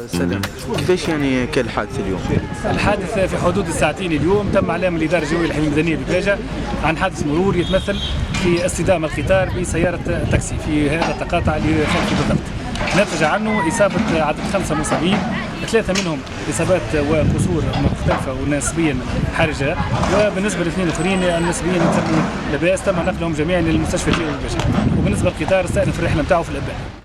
سلام، كيفاش يعني كان الحادث اليوم؟ الحادث في حدود الساعتين اليوم تم اعلام الاداره الجويه للحمايه المدنيه بباجه عن حادث مرور يتمثل في اصطدام القطار بسياره تاكسي في هذا التقاطع اللي خلفي بالضبط. نتج عنه اصابه عدد 5 مصابين، 3 منهم اصابات وكسور مختلفه ونسبيا حرجه، وبالنسبه للاثنين الاخرين نسبيا يتم لاباس، تم نقلهم جميعا للمستشفى الجوي بباجه. وبالنسبه للقطار استأنف الرحله نتاعو في الابان.